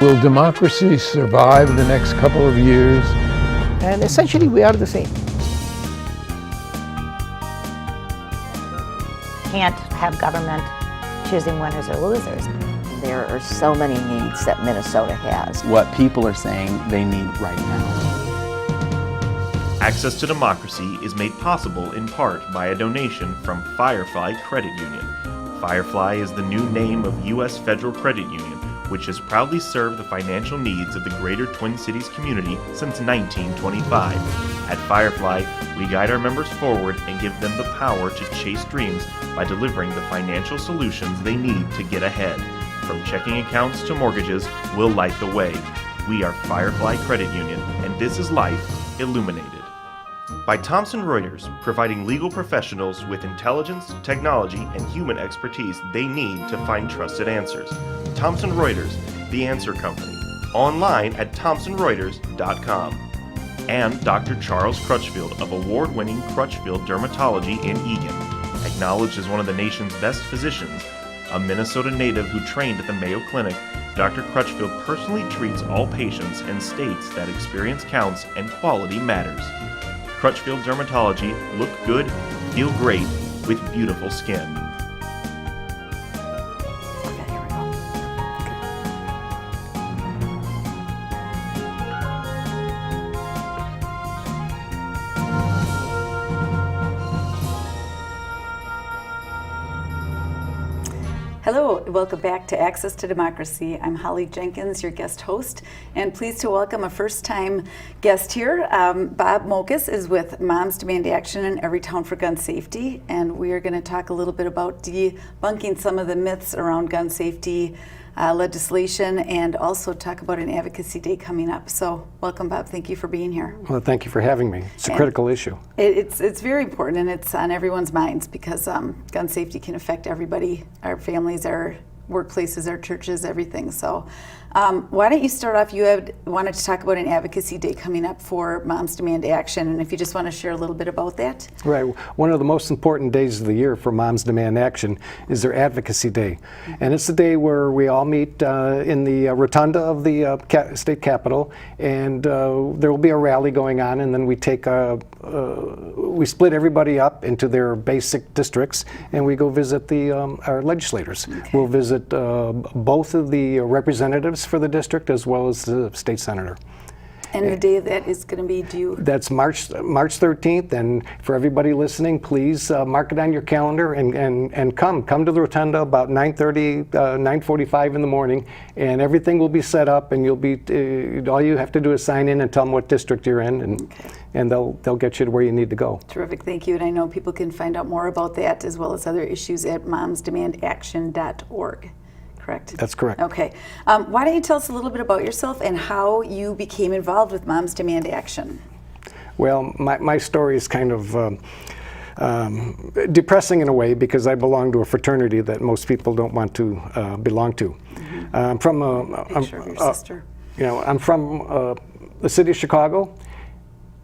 Will democracy survive the next couple of years? And essentially, we are the same. Can't have government choosing winners or losers. There are so many needs that Minnesota has. What people are saying they need right now. Access to Democracy is made possible in part by a donation from Firefly Credit Union. Firefly is the new name of U.S. Federal Credit Union, which has proudly served the financial needs of the greater Twin Cities community since 1925. At Firefly, we guide our members forward and give them the power to chase dreams by delivering the financial solutions they need to get ahead. From checking accounts to mortgages, we'll light the way. We are Firefly Credit Union, and this is Life Illuminated. By Thomson Reuters, providing legal professionals with intelligence, technology, and human expertise they need to find trusted answers. Thomson Reuters, the answer company. Online at thomsonreuters.com. And Dr. Charles Crutchfield of award-winning Crutchfield Dermatology in Eagan. Acknowledged as one of the nation's best physicians, a Minnesota native who trained at the Mayo Clinic, Dr. Crutchfield personally treats all patients and states that experience counts and quality matters. Crutchfield Dermatology, look good, feel great, with beautiful skin. Hello, welcome back to Access to Democracy. I'm Holly Jenkins, your guest host, and pleased to welcome a first-time guest here. Bob Mokos is with Moms Demand Action in Every Town for Gun Safety, and we are going to talk a little bit about debunking some of the myths around gun safety legislation, and also talk about an advocacy day coming up. So welcome, Bob. Thank you for being here. Well, thank you for having me. It's a critical issue. It's very important, and it's on everyone's minds because gun safety can affect everybody, our families, our workplaces, our churches, everything. So why don't you start off? You had wanted to talk about an advocacy day coming up for Moms Demand Action, and if you just want to share a little bit about that. Right. One of the most important days of the year for Moms Demand Action is their Advocacy Day. And it's the day where we all meet in the rotunda of the state capitol, and there will be a rally going on, and then we take we split everybody up into their basic districts, and we go visit our legislators. Okay. We'll visit both of the representatives for the district as well as the state senator. And the day of that is going to be due? That's March 13th, and for everybody listening, please mark it on your calendar and come to the rotunda about 9:30, 9:45 in the morning, and everything will be set up, and you'll be all you have to do is sign in and tell them what district you're in, and they'll get you to where you need to go. Terrific, thank you. And I know people can find out more about that as well as other issues at momsdemandaction.org. Correct? That's correct. Okay. Why don't you tell us a little bit about yourself and how you became involved with Moms Demand Action? Well, my story is kind of depressing in a way because I belong to a fraternity that most people don't want to belong to. Mm-hmm. I'm from I'm from the city of Chicago,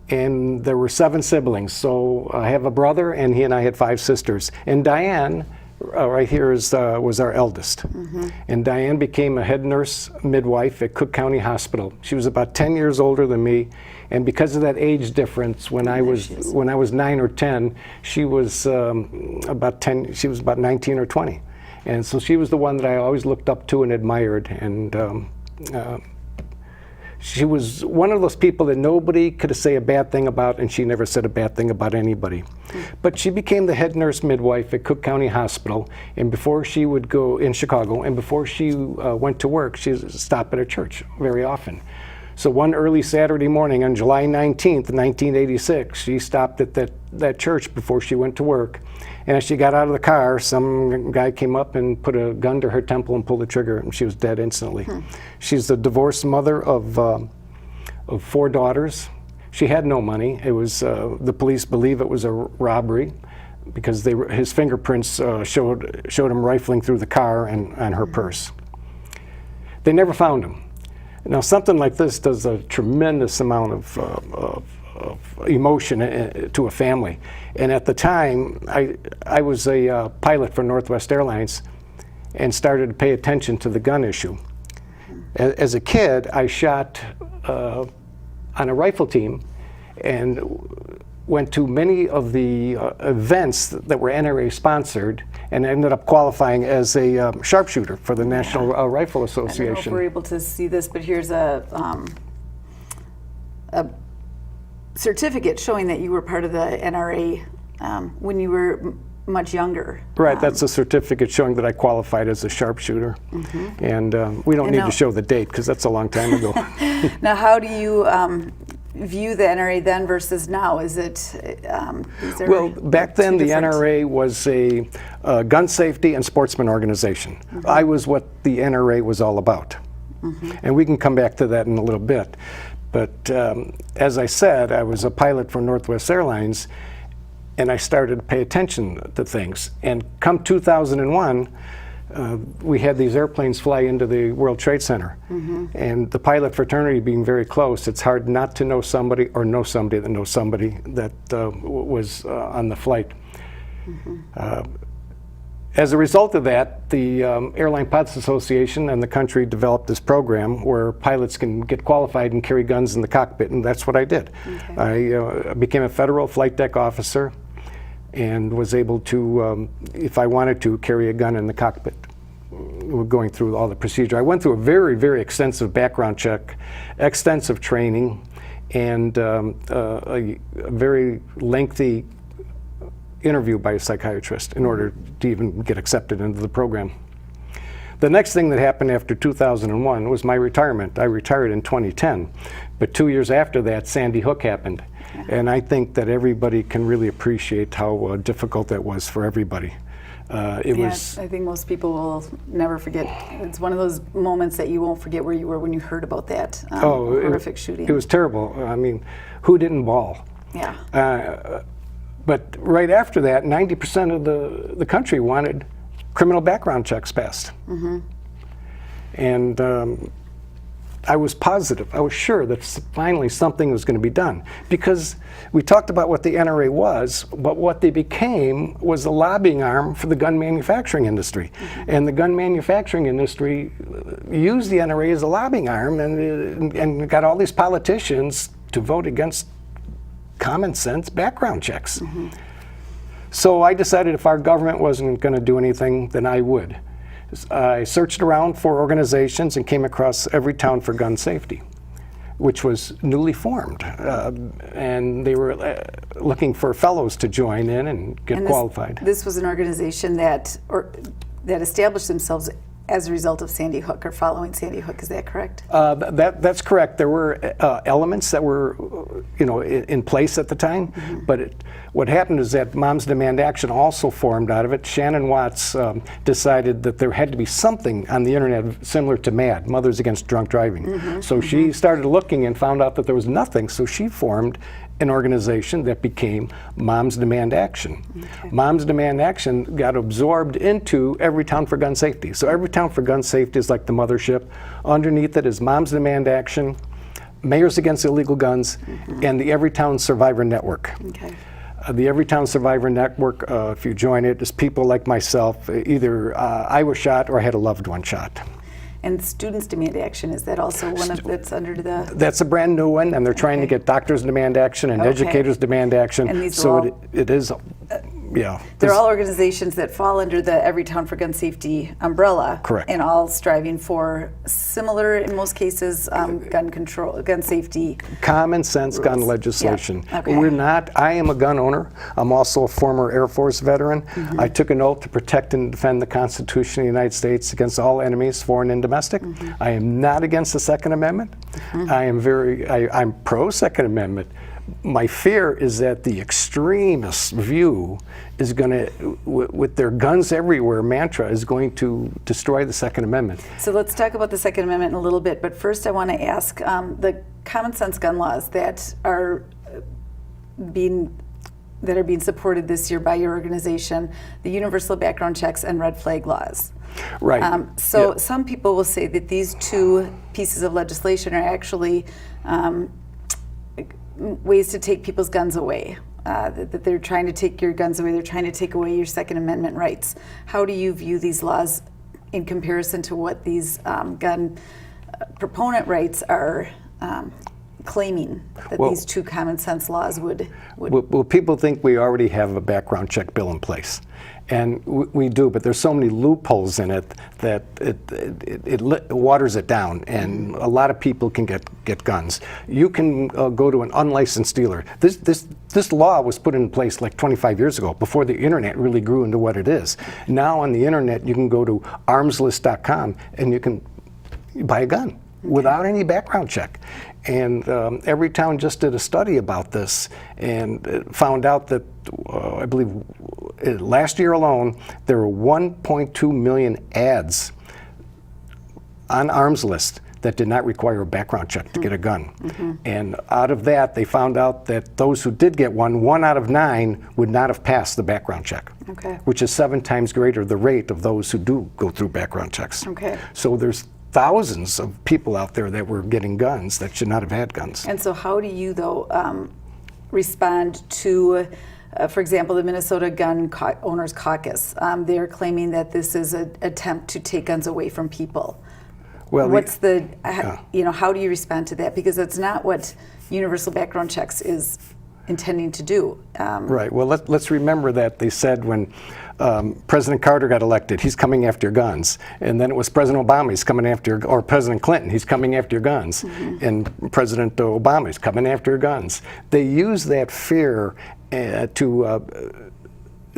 and there were 7 siblings. So I have a brother, and he and I had 5 sisters. And Diane, right here was our eldest. Mm-hmm. And Diane became a head nurse midwife at Cook County Hospital. She was about 10 years older than me, and because of that age difference, when I was 9 or 10, she was about 19 or 20. And so she was the one that I always looked up to and admired, and she was one of those people that nobody could say a bad thing about, and she never said a bad thing about anybody. But she became the head nurse midwife at Cook County Hospital, and before she would go in Chicago, and before she went to work, she would stop at a church very often. So one early Saturday morning on July 19th, 1986, she stopped at that church before she went to work. And as she got out of the car, some guy came up and put a gun to her temple and pulled the trigger, and she was dead instantly. She's the divorced mother of 4 daughters. She had no money. It was the police believe it was a robbery because his fingerprints showed him rifling through the car and her purse. They never found him. Now, something like this does a tremendous amount of emotion to a family. And at the time, I was a pilot for Northwest Airlines and started to pay attention to the gun issue. As a kid, I shot on a rifle team and went to many of the events that were NRA sponsored, and ended up qualifying as a sharpshooter for the National Rifle I don't know if Association. we're able to see this, but here's a certificate showing that you were part of the NRA when you were much younger. Right, that's a certificate showing that I qualified as a sharpshooter. And we don't And need now- to show the date because that's a long time ago. Now, how do you view the NRA then versus now? Is it is there Well, back then two the different- NRA was a gun safety and sportsman organization. I was what the NRA was all about. And we can come back to that in a little bit. But as I said, I was a pilot for Northwest Airlines, and I started to pay attention to things. And come 2001, we had these airplanes fly into the World Trade Center. And the pilot fraternity being very close, it's hard not to know somebody or know somebody that knows somebody that was on the flight. As a result of that, the Airline Pilots Association and the country developed this program where pilots can get qualified and carry guns in the cockpit, and that's what I did. I became a federal flight deck officer and was able to, if I wanted to, carry a gun in the cockpit. We're going through all the procedure. I went through a very, very extensive background check, extensive training, and a very lengthy interview by a psychiatrist in order to even get accepted into the program. The next thing that happened after 2001 was my retirement. I retired in 2010, but 2 years after that, Sandy Hook happened. And I think that everybody can really appreciate how difficult that was for everybody. It was. I think most people will never forget. It's one of those moments that you won't forget where you were when you heard about that horrific shooting. It was terrible. I mean, who didn't bawl? Yeah. But right after that, 90% of the country wanted criminal background checks passed. And I was positive, I was sure that finally something was going to be done. Because we talked about what the NRA was, but what they became was a lobbying arm for the gun manufacturing industry. And the gun manufacturing industry used the NRA as a lobbying arm and got all these politicians to vote against common sense background checks. So I decided if our government wasn't going to do anything, then I would. I searched around for organizations and came across Every Town for Gun Safety, which was newly formed. And they were looking for fellows to join in and get qualified. This was an organization that established themselves as a result of Sandy Hook or following Sandy Hook. Is that correct? That's correct. There were elements that were, in place at the time. But what happened is that Moms Demand Action also formed out of it. Shannon Watts decided that there had to be something on the internet similar to MAD, Mothers Against Drunk Driving. So she started looking and found out that there was nothing. So she formed an organization that became Moms Demand Action. Moms Demand Action got absorbed into Every Town for Gun Safety. So Every Town for Gun Safety is like the mothership. Underneath it is Moms Demand Action, Mayors Against Illegal Guns, and the Every Town Survivor Network. The Every Town Survivor Network, if you join it, is people like myself. Either I was shot or I had a loved one shot. And Students Demand Action, is that also one of that's under the? That's a brand new one, and they're trying to get Doctors Demand Action and Educators Demand Action. And these so are all, it is, yeah. They're all organizations that fall under the Every Town for Gun Safety umbrella. Correct. And all striving for similar, in most cases, gun control, gun safety. Common sense gun legislation. Yeah. Okay. We're not, I am a gun owner. I'm also a former Air Force veteran. I took an oath to protect and defend the Constitution of the United States against all enemies, foreign and domestic. I am not against the Second Amendment. I'm pro Second Amendment. My fear is that the extremist view is going to, with their guns everywhere mantra, is going to destroy the Second Amendment. So let's talk about the Second Amendment in a little bit, but first I want to ask the common sense gun laws that are being supported this year by your organization, the universal background checks and red flag laws. Right. So some people will say that these two pieces of legislation are actually ways to take people's guns away, that they're trying to take your guns away, they're trying to take away your Second Amendment rights. How do you view these laws in comparison to what these gun proponent rights are claiming that Well- these two common sense laws would Well, people think we already have a background check bill in place. And we do, but there's so many loopholes in it that it waters it down, and a lot of people can get guns. You can go to an unlicensed dealer. This law was put in place like 25 years ago, before the internet really grew into what it is. Now on the internet, you can go to armslist.com and you can buy a gun without any background check. And every town just did a study about this and found out that, I believe, last year alone, there were 1.2 million ads on Arms List that did not require a background check to get a gun. And out of that, they found out that those who did get one out of 9 would not have passed the background check, which is 7 times greater the rate of those who do go through background checks. So there's thousands of people out there that were getting guns that should not have had guns. And so how do you, though, respond to, for example, the Minnesota Gun Owners Caucus? They're claiming that this is an attempt to take guns away from people. Well, What's how do you respond to that? Because that's not what universal background checks is intending to do. Right. Well, let's remember that they said when President Carter got elected, he's coming after your guns. And then it was President Obama, he's coming after, or President Clinton, he's coming after your guns. And President Obama, he's coming after your guns. They use that fear to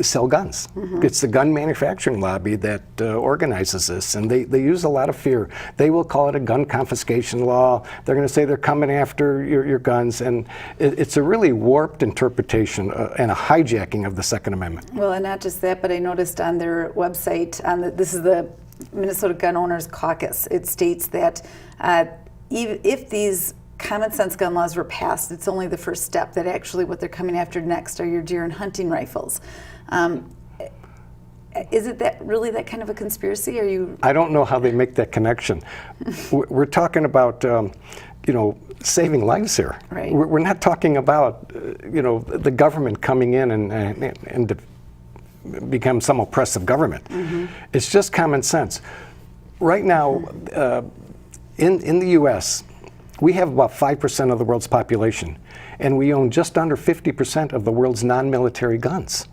sell guns. It's the gun manufacturing lobby that organizes this, and they use a lot of fear. They will call it a gun confiscation law. They're going to say they're coming after your guns, and it's a really warped interpretation and a hijacking of the Second Amendment. Well, and not just that, but I noticed on their website, this is the Minnesota Gun Owners Caucus, it states that if these common sense gun laws were passed, it's only the first step, that actually what they're coming after next are your deer and hunting rifles. Is it really that kind of a conspiracy? Are you? I don't know how they make that connection. We're talking about, saving lives here. Right. We're not talking about, the government coming in and become some oppressive government. It's just common sense. Right now, in the U.S., we have about 5% of the world's population, and we own just under 50% of the world's non-military guns.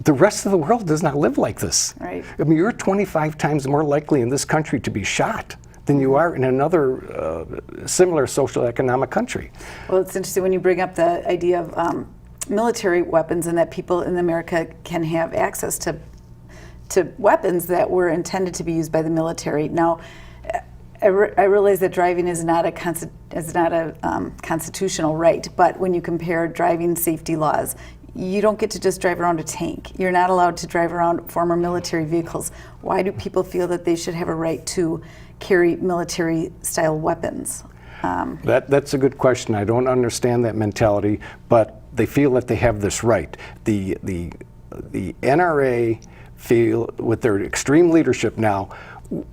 The rest of the world does not live like this. Right. I mean, you're 25 times more likely in this country to be shot than you are in another similar social economic country. Well, it's interesting when you bring up the idea of military weapons, and that people in America can have access to weapons that were intended to be used by the military. Now, I realize that driving is not a constitutional right, but when you compare driving safety laws, you don't get to just drive around a tank. You're not allowed to drive around former military vehicles. Why do people feel that they should have a right to carry military-style weapons? That's a good question. I don't understand that mentality, but they feel that they have this right. The NRA feel, with their extreme leadership now,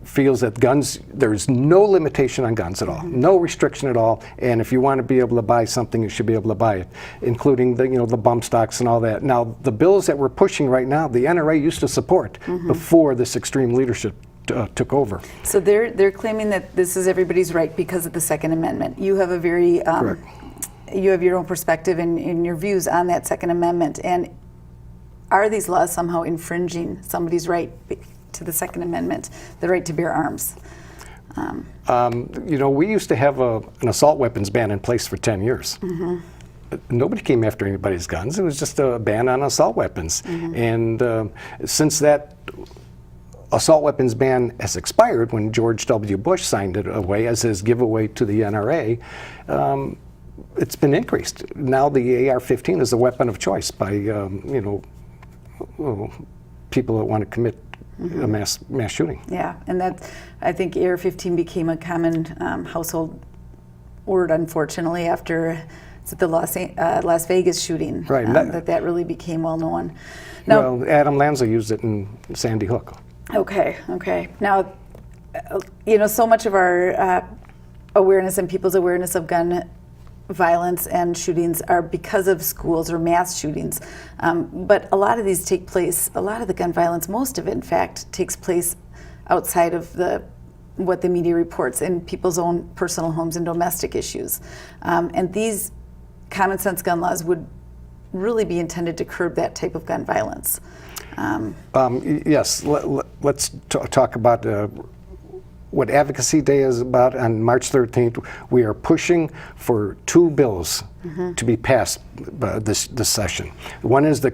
feels that guns, there's no limitation on guns at all, no restriction at all, and if you want to be able to buy something, you should be able to buy it, including the bump stocks and all that. Now, the bills that we're pushing right now, the NRA used to support before this extreme leadership took over. So they're claiming that this is everybody's right because of the Second Amendment. You have a very, you have your own perspective and your views on that Second Amendment, and are these laws somehow infringing somebody's right to the Second Amendment, the right to bear arms? We used to have an assault weapons ban in place for 10 years. Nobody came after anybody's guns. It was just a ban on assault weapons. And since that assault weapons ban has expired, when George W. Bush signed it away as his giveaway to the NRA, it's been increased. Now the AR-15 is a weapon of choice by people that want to commit a mass shooting. Yeah, and that, I think AR-15 became a common household word, unfortunately, after the Las Vegas shooting. Right. That really became well known. Now, well, Adam Lanza used it in Sandy Hook. Okay. Now, so much of our awareness and people's awareness of gun violence and shootings are because of schools or mass shootings. But a lot of these take place, a lot of the gun violence, most of it in fact, takes place outside of the what the media reports in people's own personal homes and domestic issues. And these common sense gun laws would really be intended to curb that type of gun violence. Yes, let's talk about what Advocacy Day is about. On March 13th, we are pushing for 2 bills to be passed this session. One is the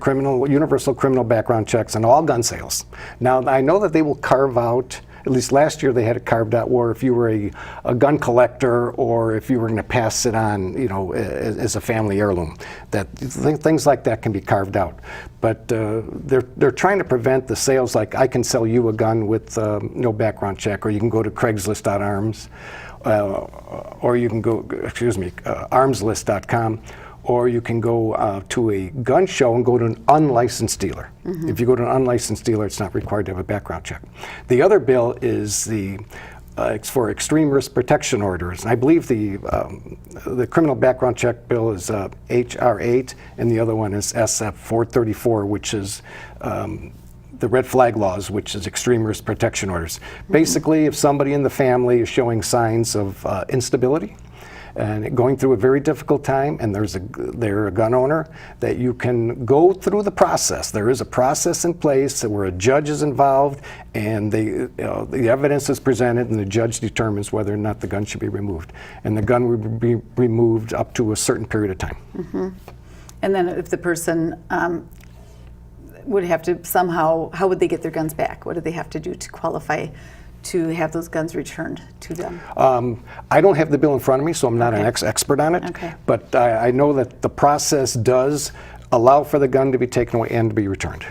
universal criminal background checks on all gun sales. Now, I know that they will carve out, at least last year they had it carved out, where if you were a gun collector or if you were going to pass it on, as a family heirloom, that things like that can be carved out. But they're trying to prevent the sales, like I can sell you a gun with no background check, or you can go to Craigslist.arms, or you can go, armslist.com, or you can go to a gun show and go to an unlicensed dealer. If you go to an unlicensed dealer, it's not required to have a background check. The other bill is it's for extreme risk protection orders. And I believe the criminal background check bill is HR 8, and the other one is SF 434, which is the red flag laws, which is extreme risk protection orders. Basically, if somebody in the family is showing signs of instability and going through a very difficult time, and they're a gun owner, that you can go through the process. There is a process in place where a judge is involved, and the evidence is presented, and the judge determines whether or not the gun should be removed. And the gun would be removed up to a certain period of time. And then if the person would have to somehow, how would they get their guns back? What do they have to do to qualify to have those guns returned to them? I don't have the bill in front of me, so I'm not an expert on it. Okay. But I know that the process does allow for the gun to be taken away and to be returned.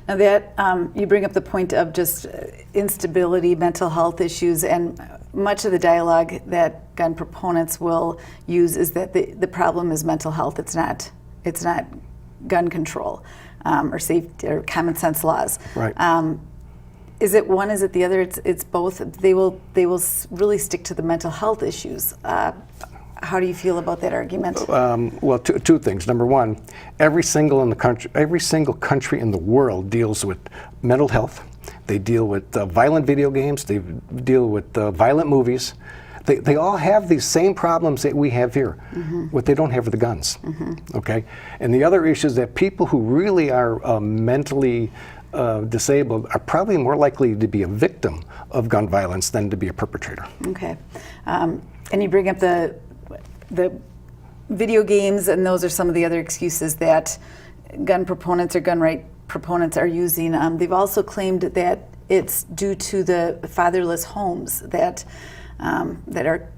Now that you bring up the point of just instability, mental health issues, and much of the dialogue that gun proponents will use is that the problem is mental health. It's not gun control or safety or common sense laws. Right. Is it one? Is it the other? It's both. They will really stick to the mental health issues. How do you feel about that argument? Well, two things. Number one, every single country in the world deals with mental health. They deal with violent video games. They deal with violent movies. They all have these same problems that we have here. What they don't have are the guns. Okay, and the other issue is that people who really are mentally disabled are probably more likely to be a victim of gun violence than to be a perpetrator. Okay, and you bring up the video games, and those are some of the other excuses that gun proponents or gun right proponents are using. They've also claimed that it's due to the fatherless homes that our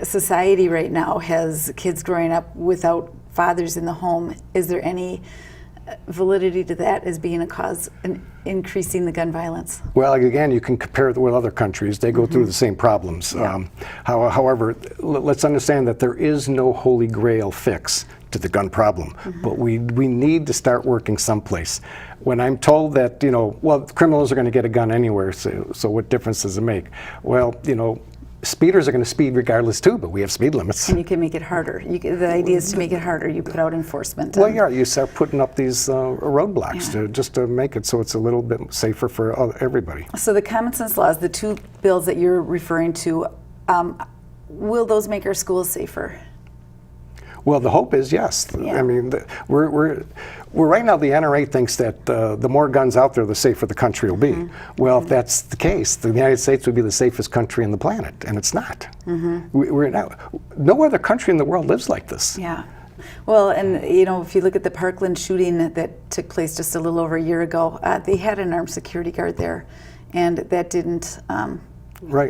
society right now has kids growing up without fathers in the home. Is there any validity to that as being a cause in increasing the gun violence? Well, again, you can compare it with other countries. They go through the same problems. Yeah. However, let's understand that there is no holy grail fix to the gun problem, but we need to start working someplace. When I'm told that, criminals are going to get a gun anywhere, so what difference does it make? Well, speeders are going to speed regardless too, but we have speed limits. And you can make it harder. The idea is to make it harder. You put out enforcement. Well, yeah, you start putting up these roadblocks just to make it so it's a little bit safer for everybody. So the common sense laws, the 2 bills that you're referring to, will those make our schools safer? Well, the hope is yes. Yeah. I mean, we're right now. The NRA thinks that the more guns out there, the safer the country will be. Well, if that's the case, the United States would be the safest country on the planet, and it's not. We're not. No other country in the world lives like this. Yeah. Well, and if you look at the Parkland shooting that took place just a little over a year ago, they had an armed security guard there, and that didn't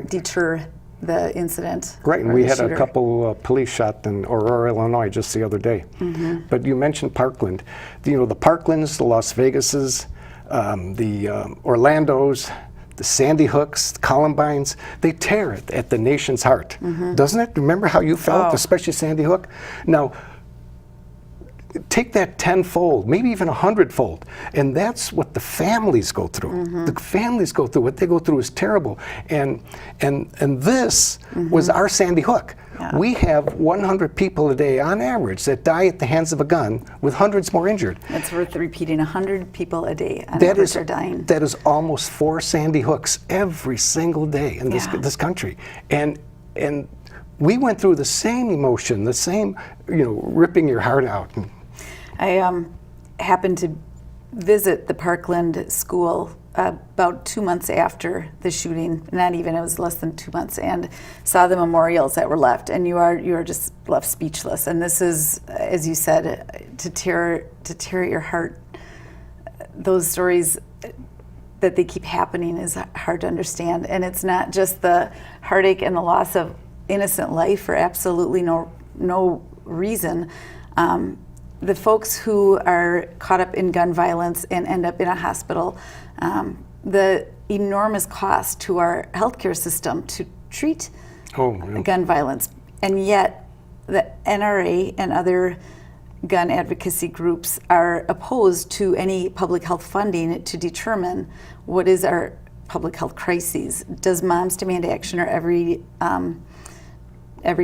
deter the incident. Right, and we had a couple police shot in Aurora, Illinois just the other day. But you mentioned Parkland. The Parklands, the Las Vegases, the Orlandos, the Sandy Hooks, the Columbines, they tear it at the nation's heart. Doesn't it? Remember how you felt, especially Sandy Hook? Now, take that tenfold, maybe even 100-fold, and that's what the families go through. The families go through, what they go through is terrible. And this was our Sandy Hook. Yeah. We have 100 people a day on average that die at the hands of a gun, with hundreds more injured. It's worth repeating, 100 people a day on That average is, are dying. that is almost 4 Sandy Hooks every single day in this, Yeah. this country. And we went through the same emotion, the same, ripping your heart out. I happened to visit the Parkland school about 2 months after the shooting, not even, it was less than 2 months, and saw the memorials that were left, and you are just left speechless. And this is, as you said, to tear at your heart. Those stories that they keep happening is hard to understand, and it's not just the heartache and the loss of innocent life for absolutely no reason. The folks who are caught up in gun violence and end up in a hospital, the enormous cost to our healthcare system to treat gun violence, and yet the NRA and other gun advocacy groups are opposed to any public health funding to determine what is our public health crises. Does Moms Demand Action or every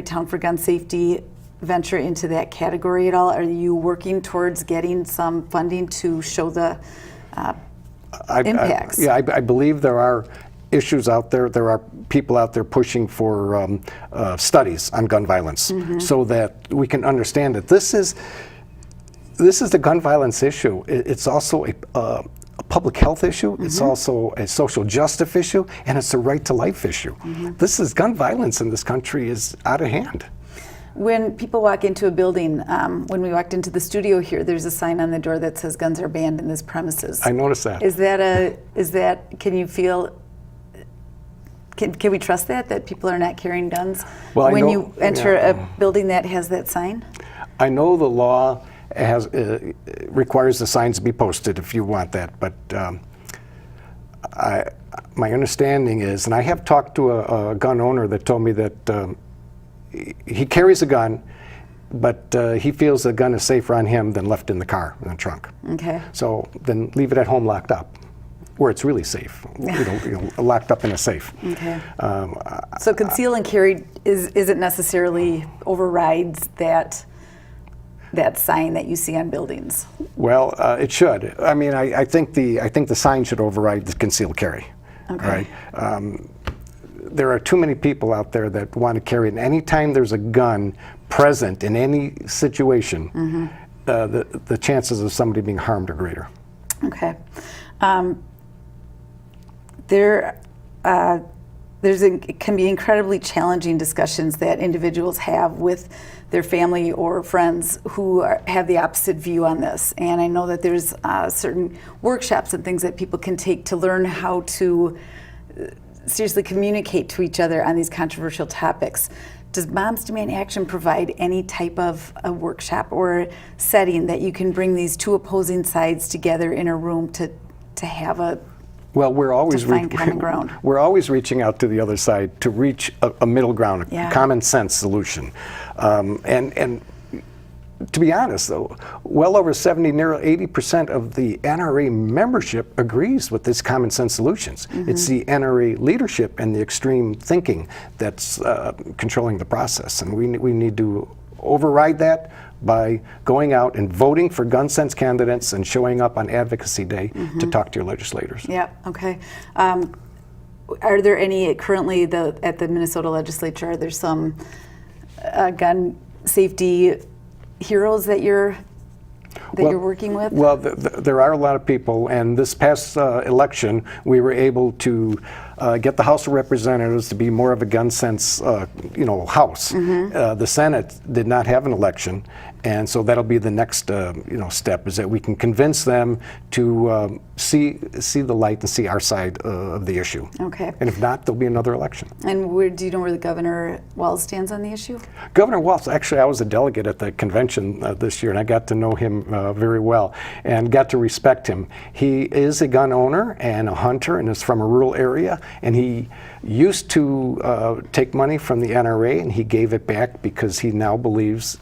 Town for Gun Safety venture into that category at all? Are you working towards getting some funding to show the impacts? I believe there are issues out there. There are people out there pushing for studies on gun violence, so that we can understand it. This is the gun violence issue. It's also a public health issue. It's also a social justice issue, and it's a right to life issue. This is gun violence in this country is out of hand. When people walk into a building, when we walked into the studio here, there's a sign on the door that says guns are banned in this premises. I noticed that. Can you feel, can we trust that people are not carrying guns Well, you enter a building that has that sign? I know the law requires the signs to be posted if you want that, but my understanding is, and I have talked to a gun owner that told me that he carries a gun, but he feels the gun is safer on him than left in the car, in the trunk. Okay. So then leave it at home locked up, where it's really safe, locked up in a safe. Okay. So conceal and carry isn't necessarily overrides that sign that you see on buildings. Well, it should. I mean, I think the sign should override the concealed carry. Okay. Right? There are too many people out there that want to carry it. And anytime there's a gun present in any situation, the chances of somebody being harmed are greater. Okay. It can be incredibly challenging discussions that individuals have with their family or friends who have the opposite view on this. And I know that there's certain workshops and things that people can take to learn how to seriously communicate to each other on these controversial topics. Does Moms Demand Action provide any type of a workshop or setting that you can bring these two opposing sides together in a room to have a find common ground? We're always reaching out to the other side to reach a middle ground, a common sense solution. And to be honest, though, well over 70, nearly 80% of the NRA membership agrees with these common sense solutions. It's the NRA leadership and the extreme thinking that's controlling the process, and we need to override that by going out and voting for gun sense candidates and showing up on Advocacy Day to talk to your legislators. Yeah. Okay. Are there any currently at the Minnesota legislature? Are there some gun safety heroes that you're working with? Well, there are a lot of people, and this past election, we were able to get the House of Representatives to be more of a gun sense, House. The Senate did not have an election, and so that'll be the next, step, is that we can convince them to see the light and see our side of the issue. Okay. And if not, there'll be another election. And do you know where the Governor Walz stands on the issue? Governor Walz, actually, I was a delegate at the convention this year, and I got to know him very well and got to respect him. He is a gun owner and a hunter and is from a rural area, and he used to take money from the NRA, and he gave it back because he now believes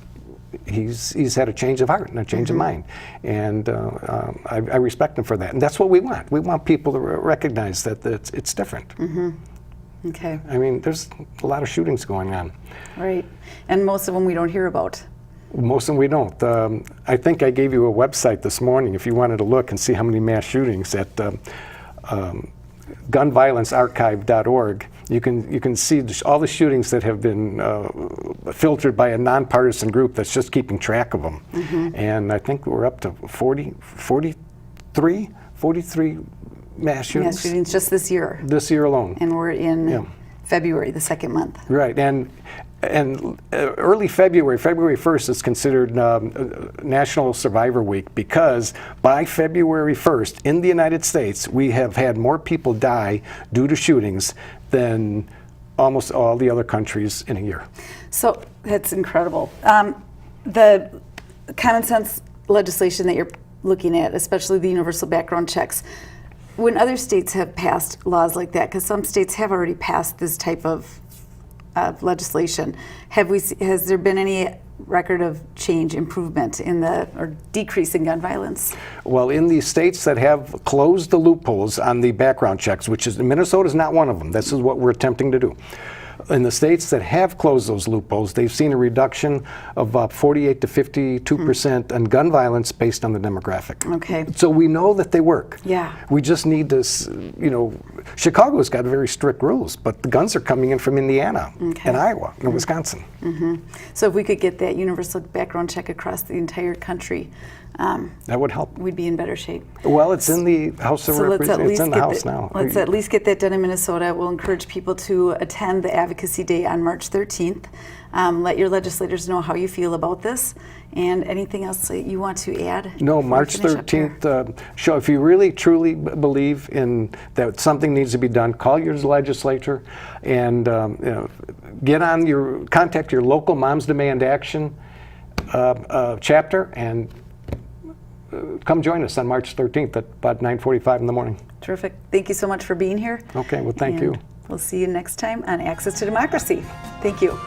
he's had a change of heart and a change of mind, and I respect him for that. And that's what we want. We want people to recognize that it's different. Okay. I mean, there's a lot of shootings going on. Right. And most of them we don't hear about. Most of them we don't. I think I gave you a website this morning if you wanted to look and see how many mass shootings at gunviolencearchive.org. You can see all the shootings that have been filtered by a nonpartisan group that's just keeping track of them. And I think we're up to 43 mass shootings. Mass shootings just this year. This year alone. And we're in February, the second month. Right, and early February 1st is considered National Survivor Week, because by February 1st in the United States we have had more people die due to shootings than almost all the other countries in a year. So that's incredible. The common sense legislation that you're looking at, especially the universal background checks, when other states have passed laws like that, because some states have already passed this type of legislation, has there been any record of change, improvement or decrease in gun violence? Well, in the states that have closed the loopholes on the background checks, which is Minnesota is not one of them. This is what we're attempting to do. In the states that have closed those loopholes, they've seen a reduction of about 48 to 52% on gun violence based on the demographic. Okay. So we know that they work. Yeah. We just need to, Chicago's got very strict rules, but the guns are coming in from Indiana and Iowa and Wisconsin. So if we could get that universal background check across the entire country, that would help. We'd be in better shape. Well, it's in the House of Representatives. It's in the House now. Let's at least get that done in Minnesota. We'll encourage people to attend the Advocacy Day on March 13th. Let your legislators know how you feel about this, and anything else that you want to add. No, March 13th. Show if you really truly believe in that something needs to be done. Call your legislature and contact your local Moms Demand Action chapter and come join us on March 13th at about 9:45 in the morning. Terrific. Thank you so much for being here. Okay, well, thank you. We'll see you next time on Access to Democracy. Thank you.